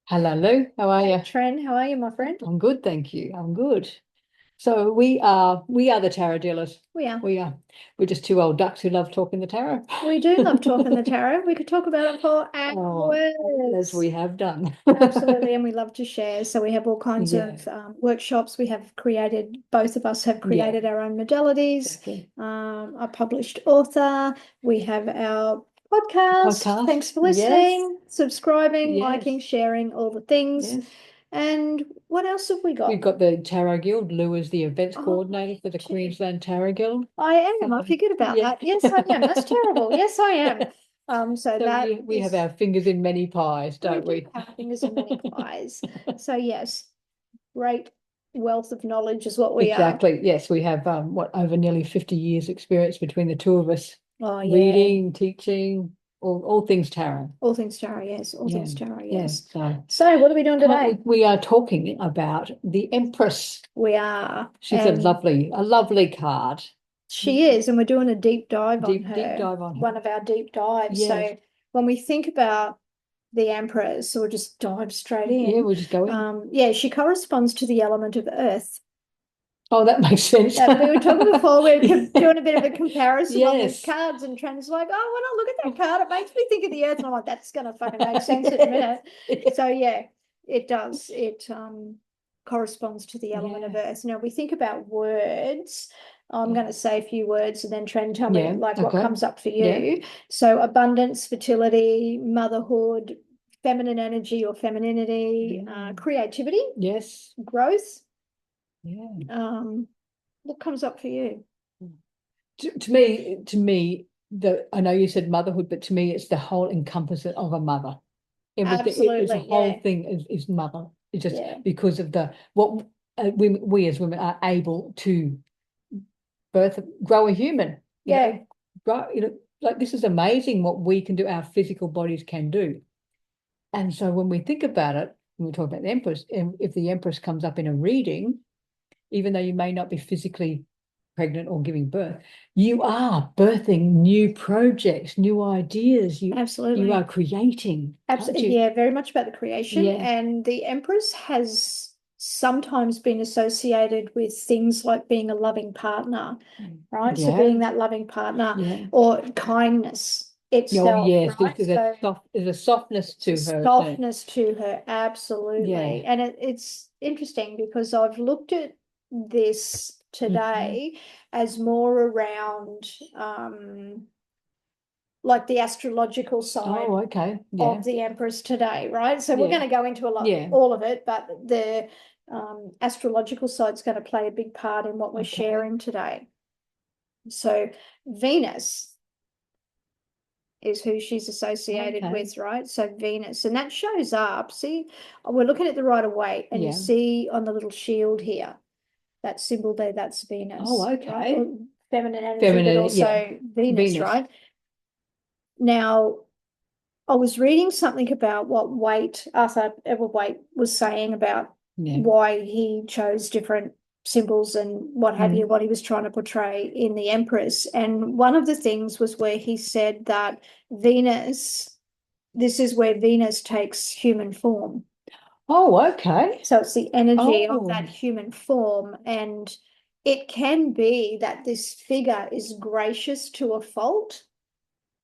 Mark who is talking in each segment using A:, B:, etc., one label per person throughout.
A: Hello, Lou. How are you?
B: Tren, how are you, my friend?
A: I'm good, thank you. I'm good. So we are the tarot dealers.
B: We are.
A: We are. We're just two old ducks who love talking the tarot.
B: We do love talking the tarot. We could talk about it for
A: Oh, as
B: hours.
A: we have done.
B: Absolutely, and we love to share. So we have all kinds
A: Yeah,
B: of workshops. We have created, both of us have
A: yeah,
B: created our own modalities.
A: exactly.
B: A published author. We have our podcast.
A: Podcast.
B: Thanks for
A: Yes,
B: listening, subscribing, liking,
A: yes,
B: sharing, all the things.
A: yes.
B: And what else have we
A: We've
B: got?
A: got the Tarot Guild. Lou is the events
B: Oh,
A: coordinator for the
B: gee.
A: Queensland Tarot Guild.
B: I am. I forget about
A: Yeah.
B: that. Yes, I am. That's terrible. Yes, I am. So
A: So
B: that
A: we have
B: is,
A: our fingers in many pies,
B: we
A: don't
B: do
A: we?
B: have fingers in many pies. So yes, great wealth of knowledge is what we are.
A: Exactly. Yes, we have over nearly 50 years experience between the two of us,
B: Oh yeah.
A: reading, teaching, all things tarot.
B: All things tarot, yes. All
A: Yeah.
B: things tarot,
A: Yeah.
B: yes.
A: So
B: So what are we doing
A: we
B: today?
A: we are talking about the Empress.
B: We are,
A: She's
B: and
A: a lovely card.
B: she is, and we're doing a deep dive on
A: Deep
B: her,
A: dive on her.
B: one of our deep dives.
A: Yes.
B: So when we think about the Empress, so we'll just dive straight
A: Yeah,
B: in.
A: we'll just go in.
B: Yeah, she corresponds to the element of earth.
A: Oh, that makes sense.
B: That we were talking before, we were
A: Yeah.
B: doing a bit of a comparison on these
A: Yes.
B: cards, and Trent's like, oh, when I look at that card, it makes me think of the earth. And I'm like, that's gonna fucking make sense in a minute.
A: Yes.
B: So yeah, it does. It corresponds to the element of
A: Yeah.
B: earth. Now we think about words. I'm going to say a few words and then Trent tell me
A: Yeah.
B: like what
A: Okay.
B: comes up for
A: Yeah.
B: you. So abundance, fertility, motherhood, feminine energy or femininity,
A: Mm.
B: creativity,
A: Yes.
B: growth.
A: Yeah.
B: What comes up for you?
A: To me, the I know you said motherhood, but to me, it's the whole encompass of a mother. Everything, it's a
B: Absolutely,
A: whole
B: yeah,
A: thing is mother. It's just
B: yeah,
A: because of the what we as women are able to grow a human. You
B: yeah,
A: know, grow. Like this is amazing what we can do. Our physical bodies can do. And so when we think about it, when we talk about the Empress, if the Empress comes up in a reading, even though you may not be physically pregnant or giving birth, you are birthing new projects, new ideas. You are
B: absolutely.
A: creating, aren't
B: Absolutely,
A: you?
B: yeah, very much about the creation.
A: Yeah.
B: And the Empress has sometimes been associated with things like being a loving partner, right? So
A: Yeah.
B: being that loving partner
A: Yeah.
B: or kindness
A: Oh
B: itself,
A: yes,
B: right? So
A: there's a softness
B: it's a
A: to her, isn't it?
B: softness to her, absolutely.
A: Yeah.
B: And it's interesting because I've looked at this
A: Mhm.
B: today as more around like the astrological side
A: Oh, okay. Yeah.
B: of the Empress today, right? So we're
A: Yeah.
B: going to go into a lot,
A: Yeah.
B: all of it, but the astrological side is going to play a big part in what we're
A: Okay.
B: sharing today. So Venus is who she's associated
A: Okay.
B: with, right? So Venus, and that shows up. See, we're looking at the Rider-Waite, and you
A: Yeah.
B: see on the little shield here, that symbol there, that's
A: Oh,
B: Venus, right?
A: okay.
B: Or feminine energy, but
A: Feminine, yeah.
B: also Venus,
A: Venus.
B: right? Now, I was reading something about what Arthur Edward Waite was saying about
A: Yeah.
B: why he chose different symbols and what have you,
A: Mm.
B: what he was trying to portray in the Empress. And one of the things was where he said that Venus, this is where Venus takes human form.
A: Oh, okay.
B: So it's the energy of that
A: Oh,
B: human form. And it can be that this figure is gracious to a fault,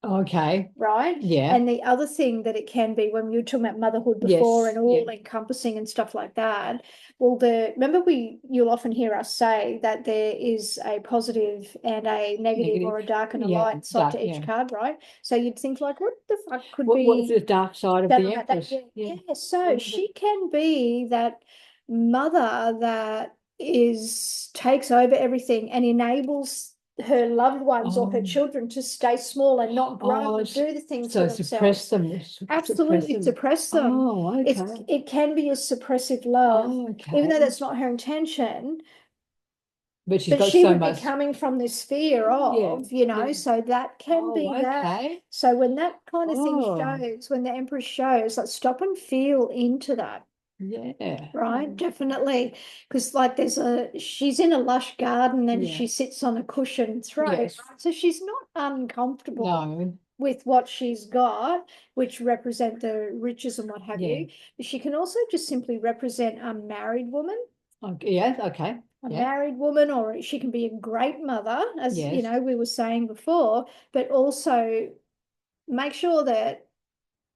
A: okay.
B: right?
A: Yeah.
B: And the other thing that it can be when you were talking about motherhood before
A: Yes.
B: and
A: Yeah.
B: all encompassing and stuff like that, well, remember you'll often hear us say that there is a positive and a negative
A: Negative.
B: or a dark and a
A: Yeah.
B: light side
A: Dark.
B: to each
A: Yeah.
B: card, right? So you'd think like, what the fuck could
A: What's
B: be
A: the dark side of
B: said
A: the
B: on that?
A: Empress?
B: Yeah,
A: Yeah.
B: yeah. So
A: What is it?
B: she can be that mother that is takes over everything and enables her loved ones or her
A: Oh,
B: children to stay small and not grow
A: oh,
B: and do the things for
A: so suppress
B: themselves.
A: them. Suppress
B: Absolutely
A: them.
B: suppress them.
A: Oh, okay.
B: It can be a suppressive love,
A: Oh,
B: even though
A: okay.
B: that's not her intention,
A: But she's
B: but
A: got
B: she
A: so
B: would be
A: much.
B: coming from this fear
A: Yeah.
B: of,
A: Yeah.
B: so that can
A: Oh,
B: be that.
A: okay.
B: So when that kind of thing
A: Oh,
B: shows, when the Empress shows, like stop and feel into that.
A: yeah.
B: Right,
A: Oh,
B: definitely. Because like she's in a lush garden and
A: yeah.
B: she sits on a cushion throne, right?
A: Yes.
B: So she's not uncomfortable.
A: No.
B: with what she's got, which represent the riches and what have
A: Yeah.
B: you. But she can also just simply represent a married woman.
A: Okay. Yeah. Okay.
B: A
A: Yeah.
B: married woman, or she can be a great mother, as
A: Yes.
B: we were saying before, but also make sure that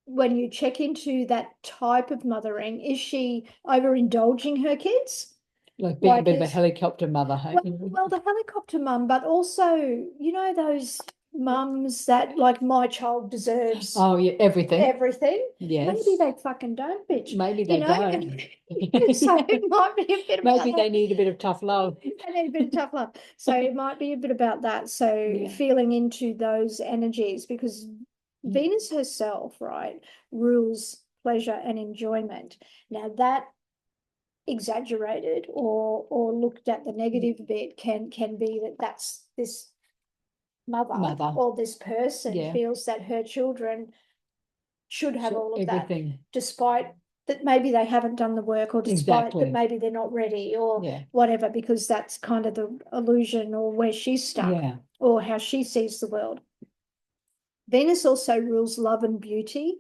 B: when you check into that type of mothering, is she overindulging her kids?
A: Like being a
B: Like
A: bit of a
B: is
A: helicopter mother. Hey?
B: well, the helicopter mum, but also, those mums that like my child deserves
A: Oh, yeah. Everything.
B: everything. Maybe
A: Yes.
B: they fucking don't, bitch.
A: Maybe they don't.
B: So it might be a bit about
A: Maybe
B: that.
A: they need a bit of tough love.
B: They need a bit of tough love. So it might be a bit about that. So
A: Yeah.
B: feeling into those energies, because Venus herself, right, rules pleasure and enjoyment. Now that exaggerated or looked at the negative bit can be that that's this mother
A: Mother.
B: or this person
A: Yeah.
B: feels that her children should have
A: So
B: all of that,
A: everything.
B: despite that maybe they haven't done the work, or despite that
A: Exactly.
B: maybe they're not ready, or
A: Yeah.
B: whatever, because that's kind of the illusion or where she's stuck,
A: Yeah.
B: or how she sees the world. Venus also rules love and beauty.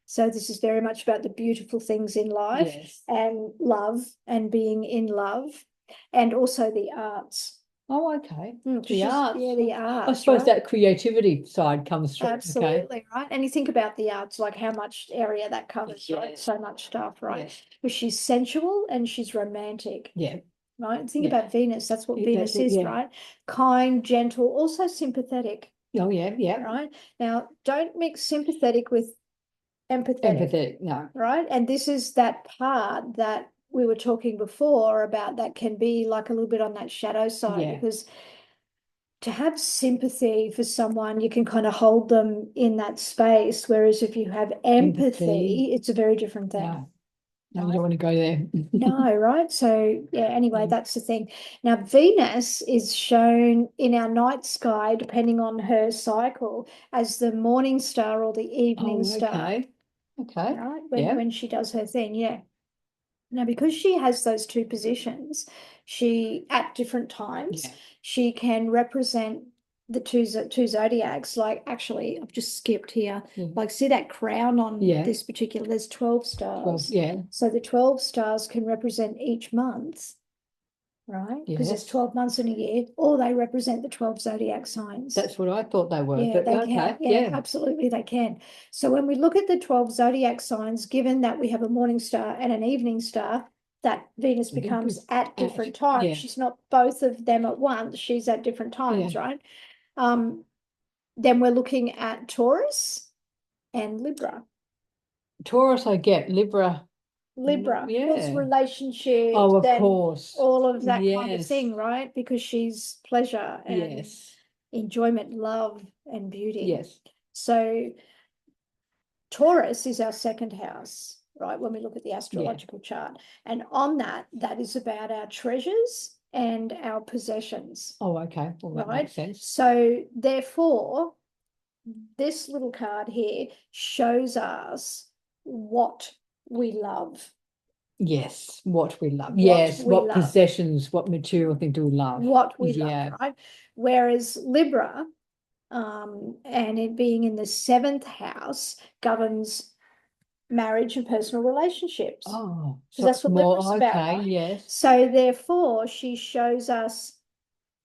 B: So this is very much about the beautiful things in life,
A: Yes.
B: and love and being in love, and also the arts.
A: Oh, okay. The
B: She's,
A: arts.
B: yeah, the
A: I
B: arts,
A: suppose
B: right?
A: that creativity side comes through. Okay.
B: Absolutely, right? And you think about the arts, like how much area that covers, right?
A: Yes.
B: So much stuff, right?
A: Yes.
B: But she's sensual and she's romantic,
A: Yeah.
B: right? Think
A: Yeah.
B: about Venus. That's what
A: That's
B: Venus
A: it.
B: is,
A: Yeah.
B: right? Kind, gentle, also sympathetic,
A: Oh, yeah. Yeah.
B: right? Now, don't mix sympathetic with empathetic,
A: Empathetic. No.
B: right? And this is that part that we were talking before about, that can be like a little bit on that shadow side,
A: Yeah.
B: because to have sympathy for someone, you can kind of hold them in that space. Whereas if you have empathy, it's a very different thing.
A: No. No, you don't want to go there.
B: No, right? So, yeah, anyway, that's the thing. Now, Venus is shown in our night sky, depending on her cycle, as the morning star or the evening
A: Oh,
B: star,
A: okay. Okay.
B: right?
A: Yeah.
B: When she does her thing, yeah. Now, because she has those two positions, she, at different times,
A: Yeah.
B: she can represent the two zodiacs. Like, actually, I've just skipped here.
A: Yeah.
B: Like, see that crown on
A: Yeah.
B: this particular, there's 12
A: 12.
B: stars.
A: Yeah.
B: So the 12 stars can represent each month, right? Because there's
A: Yes.
B: 12 months in a year, or they represent the 12 zodiac signs.
A: That's what I thought they were.
B: Yeah,
A: But
B: they
A: okay.
B: can. Yeah,
A: Yeah.
B: absolutely, they can. So when we look at the 12 zodiac signs, given that we have a morning star and an evening star, that Venus becomes at different times.
A: Yeah.
B: She's not both of them at once. She's at different times,
A: Yeah.
B: right? Then we're looking at Taurus and Libra.
A: Taurus, I get. Libra.
B: Libra, it's
A: Yeah.
B: relationships
A: Oh, of
B: and
A: course.
B: all of that kind of
A: Yes.
B: thing, right? Because she's pleasure and
A: Yes.
B: enjoyment, love and beauty.
A: Yes.
B: So Taurus is our second house, right? When we look at the astrological chart. And on that, that is about our treasures and our possessions,
A: Oh, okay. Well, that
B: right?
A: makes sense.
B: So therefore, this little card here shows us what we love.
A: Yes, what we love.
B: What
A: Yes,
B: we
A: what
B: love.
A: possessions, what material thing do we love?
B: What we
A: Yeah.
B: love, right? Whereas Libra, and it being in the seventh house, governs marriage and personal relationships.
A: Oh,
B: So
A: so
B: that's
A: it's
B: what
A: more
B: Libra's about,
A: okay.
B: right?
A: Yes.
B: So therefore, she shows us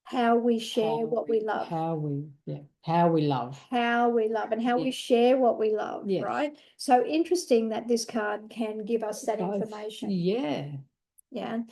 B: how we share what we love.
A: How we, yeah, how we love.
B: How we love and how we
A: Yeah.
B: share what we love,
A: Yes.
B: right? So interesting that this card can give us that
A: Both.
B: information.
A: Yeah.
B: Yeah.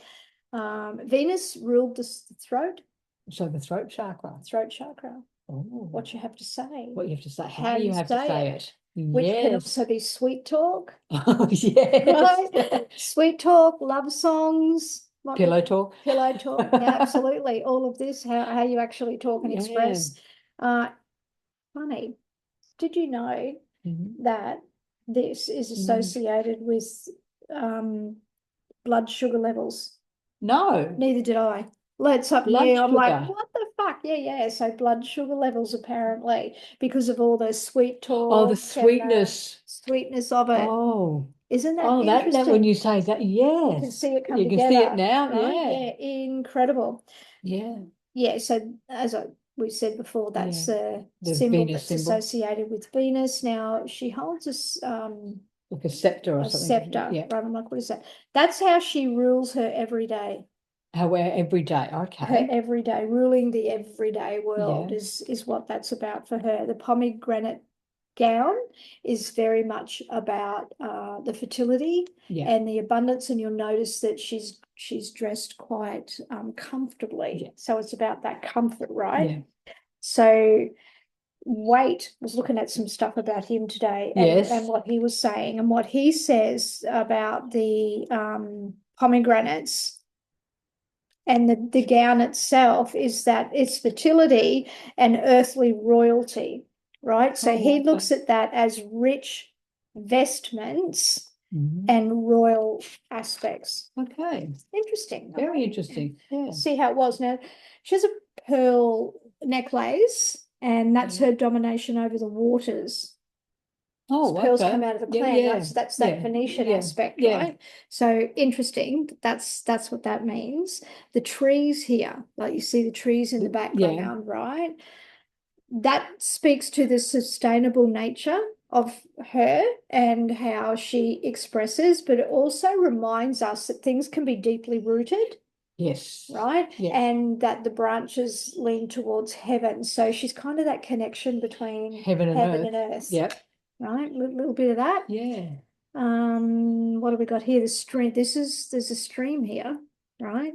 B: Venus ruled the throat.
A: So the throat chakra.
B: Throat chakra.
A: Oh.
B: What you have to say.
A: What you have to say. How you have to say it.
B: Which can
A: Yes.
B: also be sweet talk.
A: Oh, yes.
B: Right? Sweet talk, love songs.
A: Pillow talk.
B: Pillow talk. Yeah, absolutely. All of this, how you actually talk and express. Funny. Did you know that this is associated with blood sugar levels?
A: No.
B: Neither did I. Learned something
A: Blood
B: new. I'm like,
A: sugar.
B: what the fuck? Yeah. So blood sugar levels apparently, because of all the sweet talk.
A: Oh, the
B: and
A: sweetness.
B: sweetness of it.
A: Oh.
B: Isn't that
A: Oh, that
B: interesting?
A: when you say that, yes.
B: You can see it come
A: You
B: together.
A: can see it now,
B: right?
A: yeah.
B: Yeah, incredible.
A: Yeah.
B: Yeah, so as I we said before, that's a
A: The
B: symbol
A: Venus
B: that's
A: symbol,
B: associated with Venus. Now she holds
A: like a scepter or
B: a
A: something.
B: scepter,
A: Yeah.
B: right? I'm like, what is that? That's how she rules her everyday.
A: However, every day.
B: Her
A: Okay.
B: everyday, ruling the everyday world
A: Yeah.
B: is what that's about for her. The pomegranate gown is very much about the fertility
A: Yeah.
B: and the abundance, and you'll notice that she's dressed quite comfortably.
A: Yeah.
B: So it's about that comfort, right?
A: Yeah.
B: So Waite was looking at some stuff about him today, and
A: Yes.
B: what he was saying, and what he says about the pomegranates and the gown itself is that it's fertility and earthly royalty, right? So
A: Oh,
B: he
A: okay.
B: looks at that as rich vestments
A: Mhm.
B: and royal aspects.
A: Okay.
B: Interesting.
A: Very interesting. Yeah.
B: See how it was. Now, she has a pearl necklace, and that's
A: Yeah.
B: her domination over the waters.
A: Oh,
B: Pearls
A: okay.
B: come out of a
A: Yeah.
B: clan, right?
A: Yeah.
B: So that's that
A: Yeah.
B: Phoenician
A: Yeah.
B: aspect,
A: Yeah.
B: right? So interesting. That's what that means. The trees here, like you see the trees in the
A: Yeah.
B: background, right? That speaks to the sustainable nature of her and how she expresses, but it also reminds us that things can be deeply rooted,
A: Yes.
B: right?
A: Yeah.
B: And that the branches lean towards heaven. So she's kind of that connection between
A: Heaven and
B: heaven
A: earth.
B: and earth.
A: Yep.
B: Right, a little bit of that.
A: Yeah.
B: What have we got here? The stream. There's a stream here, right?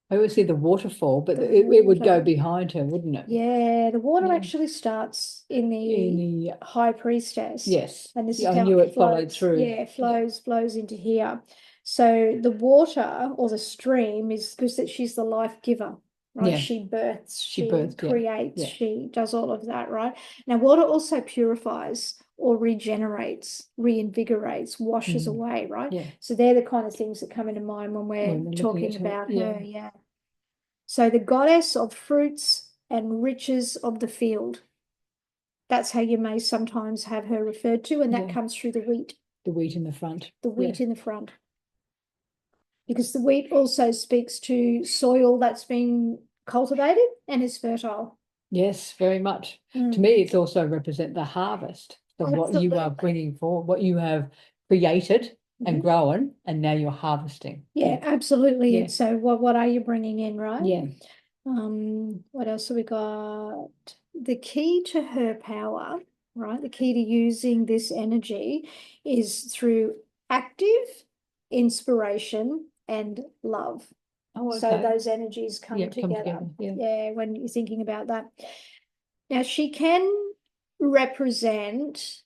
A: I always see the waterfall, but
B: The
A: it would go
B: water.
A: behind her, wouldn't it?
B: Yeah, the water
A: Yeah.
B: actually starts in
A: In
B: the
A: the
B: high priestess.
A: yes.
B: And this
A: Yeah,
B: is
A: I
B: how
A: knew
B: it
A: it followed
B: flows.
A: through.
B: Yeah, flows into here. So the water or the stream is because that she's the life giver, right?
A: Yeah.
B: She births,
A: She
B: she
A: birthed, yeah.
B: creates,
A: Yeah.
B: she does all of that, right? Now, water also purifies or regenerates, reinvigorates, washes
A: Mm.
B: away, right?
A: Yeah.
B: So they're the kind of things that come into mind when we're
A: When we're looking
B: talking
A: at her.
B: about
A: Yeah.
B: her, yeah. So the goddess of fruits and riches of the field. That's how you may sometimes have her referred to, and that
A: Yeah.
B: comes through the wheat.
A: The wheat in the front.
B: The wheat
A: Yeah.
B: in the front. Because the wheat also speaks to soil that's been cultivated and is fertile.
A: Yes, very much. To me, it's also represent the harvest of what you are
B: Absolutely.
A: bringing forward, what you have created and grown, and now you're harvesting.
B: Yeah, absolutely.
A: Yeah.
B: So what are you bringing in, right?
A: Yeah.
B: What else have we got? The key to her power, right? The key to using this energy is through active inspiration and love.
A: Oh,
B: So
A: okay.
B: those energies come
A: Yeah, come
B: together.
A: together. Yeah.
B: Yeah, when you're thinking about that. Now she can represent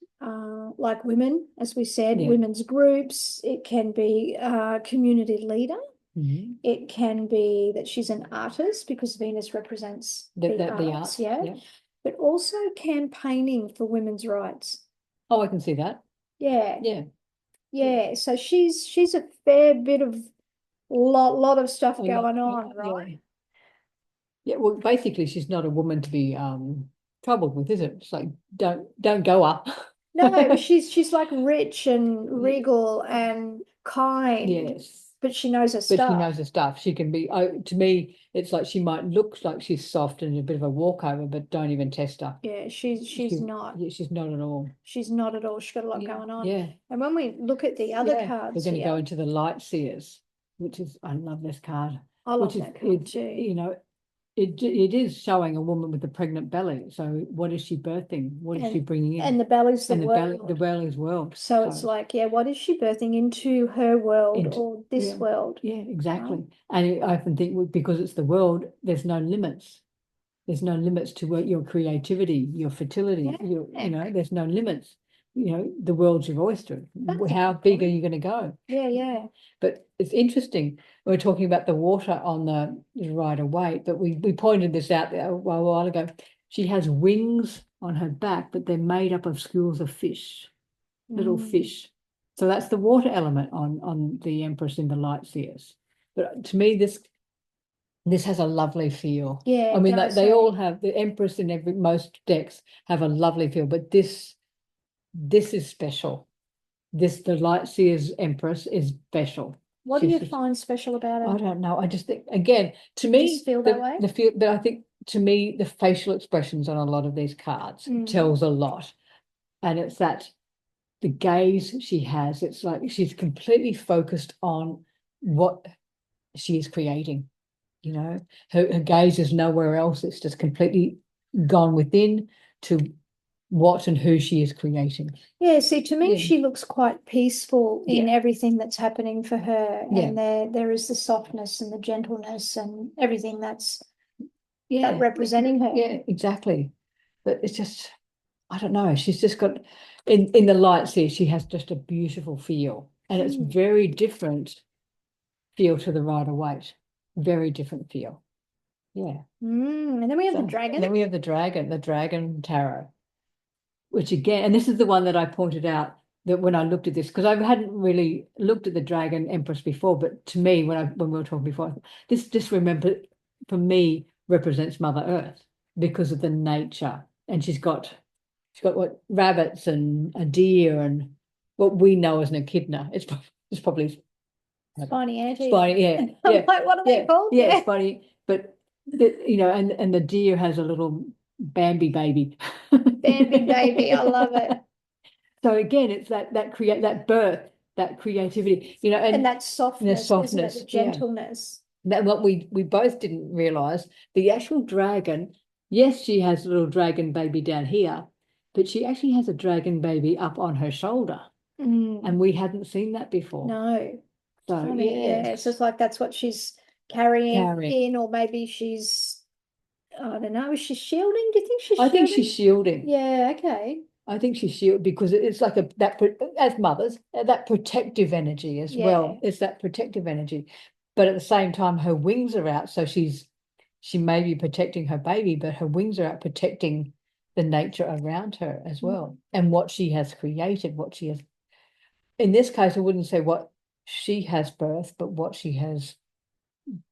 B: like women, as we said,
A: Yeah.
B: women's groups. It can be a community leader.
A: Mhm.
B: It can be that she's an artist because Venus represents the
A: The
B: arts,
A: art.
B: yeah.
A: Yeah.
B: But also campaigning for women's rights.
A: Oh, I can see that.
B: Yeah,
A: Yeah.
B: yeah. So she's a fair bit of lot of stuff
A: A lot.
B: going on,
A: Yeah.
B: right?
A: Yeah. Well, basically, she's not a woman to be troubled with, is it? It's like don't go up.
B: No, she's like rich and regal and kind,
A: Yes.
B: but she knows her
A: But she
B: stuff.
A: knows her stuff. She can be, to me, it's like she might look like she's soft and a bit of a walkover, but don't even test her.
B: Yeah, she's not.
A: Yeah, she's not at all.
B: She's not at all. She's got a lot
A: Yeah,
B: going on.
A: yeah,
B: And when we look at the other
A: yeah. We're
B: cards
A: going to go
B: here,
A: into the light seers, which is, I love this card.
B: I
A: Which
B: love
A: is,
B: that card too.
A: you know, it is showing a woman with a pregnant belly. So what is she birthing? What is she bringing in?
B: And the belly's the
A: And
B: world.
A: the belly's world.
B: So it's like, yeah, what is she birthing into her world or this
A: yeah,
B: world?
A: yeah, exactly.
B: Right?
A: And I often think because it's the world, there's no limits. There's no limits to your creativity, your fertility.
B: Yeah.
A: There's no limits. The world's your oyster.
B: That's a
A: How
B: good
A: big are
B: point.
A: you going to go?
B: Yeah, yeah.
A: But it's interesting. We're talking about the water on the Rider Waite, but we pointed this out there a while ago. She has wings on her back, but they're made up of schools of fish, little fish. So that's the water element on the Empress in the Light Seers. But to me, this has a lovely feel.
B: Yeah,
A: I mean, they all
B: say.
A: have, the Empress in most decks have a lovely feel, but this is special. The Light Seers Empress is special.
B: What do you find special about
A: I
B: her?
A: don't know. I just think, again, to
B: You
A: me,
B: just feel that way?
A: the feel, but I think to me, the facial expressions on a lot of these cards tells a lot. And it's that the gaze she has, it's like she's completely focused on what she is creating. You know, her gaze is nowhere else. It's just completely gone within to what and who she is creating.
B: Yeah, see, to me,
A: Yeah.
B: she looks quite peaceful in
A: Yeah.
B: everything that's happening for her.
A: Yeah.
B: And there is the softness and the gentleness and everything that's
A: Yeah.
B: representing her.
A: Yeah, exactly. But it's just, I don't know. She's just got in the lights here, she has just a beautiful feel. And it's very different feel to the Rider-Waite. Very different feel. Yeah.
B: And then we have the dragon.
A: And then we have the dragon tarot, which again, and this is the one that I pointed out that when I looked at this, because I hadn't really looked at the dragon empress before, but to me, when we were talking before, this just remember for me represents Mother Earth because of the nature. And she's got what rabbits and a deer and what we know as an echidna. It's probably
B: Spiny ant.
A: spiny, yeah.
B: I'm like, what are they called?
A: Yeah, spiny. But you know, and the deer has a little Bambi baby.
B: Bambi baby, I love it.
A: So again, it's that create that birth, that creativity, you know,
B: and that softness, isn't it? The gentleness.
A: Yeah. That what we both didn't realize. The actual dragon, yes, she has a little dragon baby down here, but she actually has a dragon baby up on her shoulder. And we hadn't seen that before.
B: No.
A: So
B: funny, yeah. So it's like that's what she's carrying in, or maybe she's, I don't know, is she shielding? Do you think she's shielding?
A: I think she's shielding.
B: Yeah, okay.
A: I think she's shielding because it's like as mothers, that protective energy as well. It's that protective energy. But at the same time, her wings are out. So she may be protecting her baby, but her wings are out protecting the nature around her as well. And what she has created, what she has. In this case, I wouldn't say what she has birthed, but what she has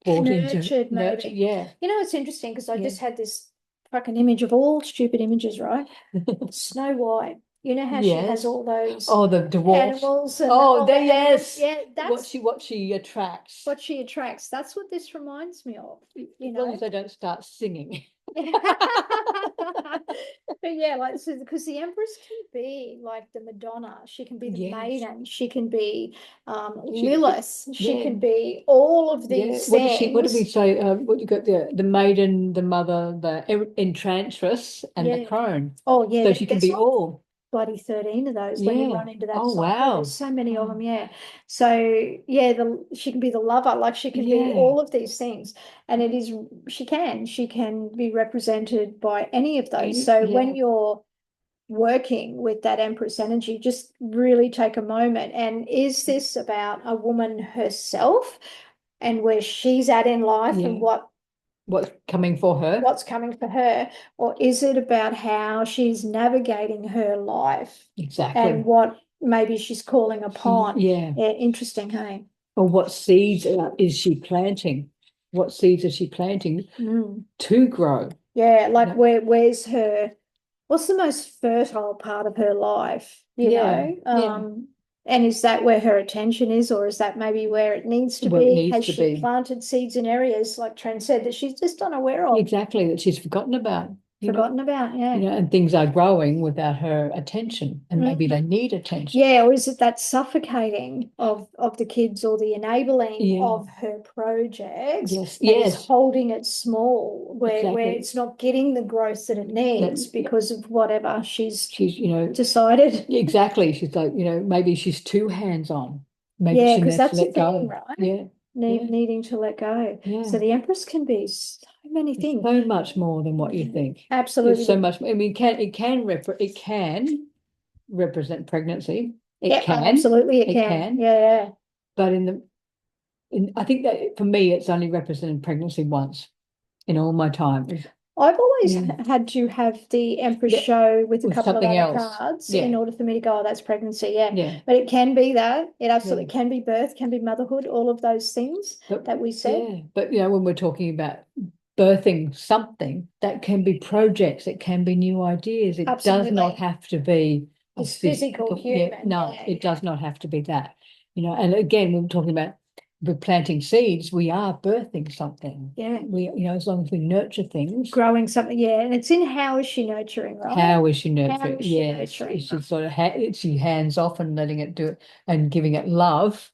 A: brought
B: nurtured, maybe.
A: Yeah.
B: You know, it's interesting because I just had this fucking image of all stupid images, right? Snow White. You know how she has all those
A: the dwarfs.
B: Animals and
A: yes.
B: Yeah, that's
A: what she attracts.
B: What she attracts. That's what this reminds me of.
A: As long as they don't start singing.
B: But yeah, like because the Empress can be like the Madonna, she can be the maiden, she can be Lilith, she can be all of these things.
A: What did we say? What you got there? The maiden, the mother, the enchantress, and the crone.
B: Oh yeah,
A: so she can be all.
B: Bloody 13 of those when you run into that
A: cycle.
B: Wow. There's so many of them, yeah. So yeah, she can be the lover, like she can be all of these things. And it is she can be represented by any of those. So when you're working with that Empress energy, just really take a moment. And is this about a woman herself and where she's at in life and what's coming for her, or is it about how she's navigating her life and what maybe she's calling upon? Interesting, hey? Or
A: what seeds is she planting? What seeds is she planting to grow?
B: Like where's her, what's the most fertile part of her life, you know? And is that where her attention is, or is that maybe where it needs to be? Has she planted seeds in areas, like Tren said, that she's just unaware of?
A: Exactly, that she's forgotten about.
B: Yeah.
A: You know, and things are growing without her attention, and maybe they need attention.
B: Yeah, or is it that suffocating of the kids, or the enabling of her projects? Yes. Holding it small, where it's not getting the growth that it needs because of whatever she's decided.
A: Exactly. She's like, maybe she's too hands-on. Maybe she
B: because that's
A: let
B: the thing, right?
A: Yeah.
B: Needing to let go. So the Empress can be so many things.
A: So much more than what you think.
B: Absolutely.
A: There's so much. I mean, it can represent pregnancy. It can.
B: Absolutely it can. Yeah.
A: But I think that for me, it's only represented pregnancy once in all my time.
B: I've always had to have the Empress show with a couple of other cards in order for me to go, oh, that's pregnancy, But it can be that. It absolutely can be birth, can be motherhood, all of those things that we said.
A: Yeah, but when we're talking about birthing something, that can be projects, it can be new ideas. It does not have to be
B: this physical human.
A: No, it does not have to be that. And again, we were talking about we're planting seeds, we are birthing something.
B: Yeah.
A: As long as we nurture things.
B: Growing something, yeah. And it's in how is she nurturing, right?
A: How is she nurturing?
B: How is she
A: Yes,
B: nurturing?
A: is she sort of is she hands off and letting it do it and giving it love,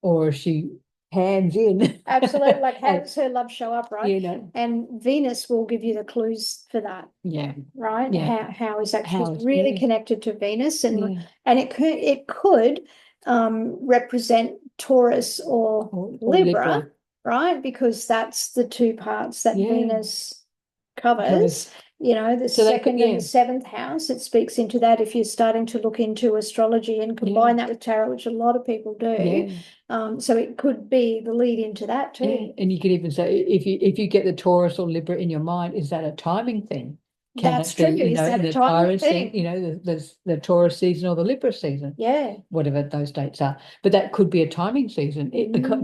A: or is she hands in?
B: Absolutely. Like, how
A: And,
B: does her love show up, right? And Venus will give you the clues for that.
A: Yeah.
B: Right.
A: Yeah.
B: How is that? She's
A: How is
B: really
A: yeah.
B: connected to Venus, and
A: Yeah.
B: it could represent Taurus or Libra, right? Because that's the two parts that
A: Yeah.
B: Venus covers. The
A: So that
B: second and the seventh house, it speaks into that if you're starting to look into astrology and combine that with tarot, which a lot of people do. So it could be the lead into that too.
A: Yeah. And you could even say if you get the Taurus or Libra in your mind, is that a timing thing?
B: That's true. Is that a
A: the
B: timing
A: Taurus
B: thing?
A: there's the Taurus season or the Libra season.
B: Yeah.
A: Whatever those dates are. But that could be a timing season.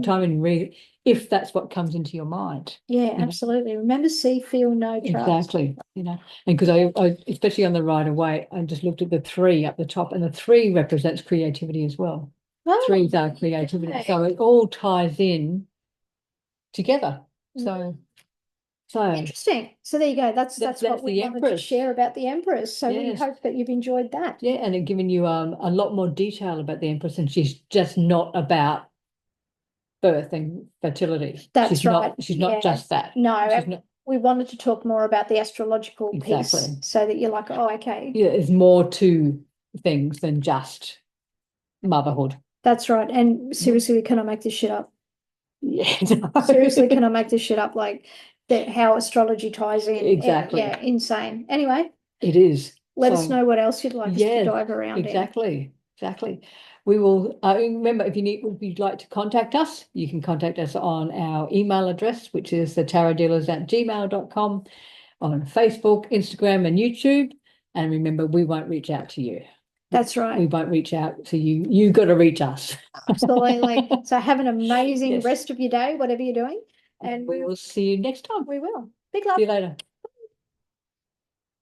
A: Timing if that's what comes into your mind.
B: Yeah, absolutely. Remember, see, feel, know, trust.
A: Exactly. And because I especially on the Rider Waite, I just looked at the 3 up the top, and the 3 represents creativity as well.
B: Oh,
A: 3s are creativity.
B: okay.
A: So it all ties in together. So
B: interesting. So there you go. That's what we wanted to share about the Empress. So we hope that you've enjoyed that.
A: Yeah, and it given you a lot more detail about the Empress, and she's just not about birth and fertility.
B: That's right.
A: She's not just that.
B: No, we wanted to talk more about the astrological piece so that you're like, oh, okay.
A: Yeah, there's more to things than just motherhood.
B: That's right. And seriously, we cannot make this shit up.
A: Yeah.
B: Seriously, cannot make this shit up. Like how astrology ties in.
A: Exactly.
B: Yeah, insane. Anyway.
A: It is.
B: Let us know what else you'd like us to dive around
A: Exactly. We will remember if you'd like to contact us, you can contact us on our email address, which is thetarotdealers@gmail.com, on Facebook, Instagram, and YouTube. And remember, we won't reach out to you.
B: That's right.
A: We won't reach out to you. You got to reach us.
B: Absolutely. So have an amazing rest of your day, whatever you're doing. And
A: we will see you next time.
B: We will. Big love.
A: See you later.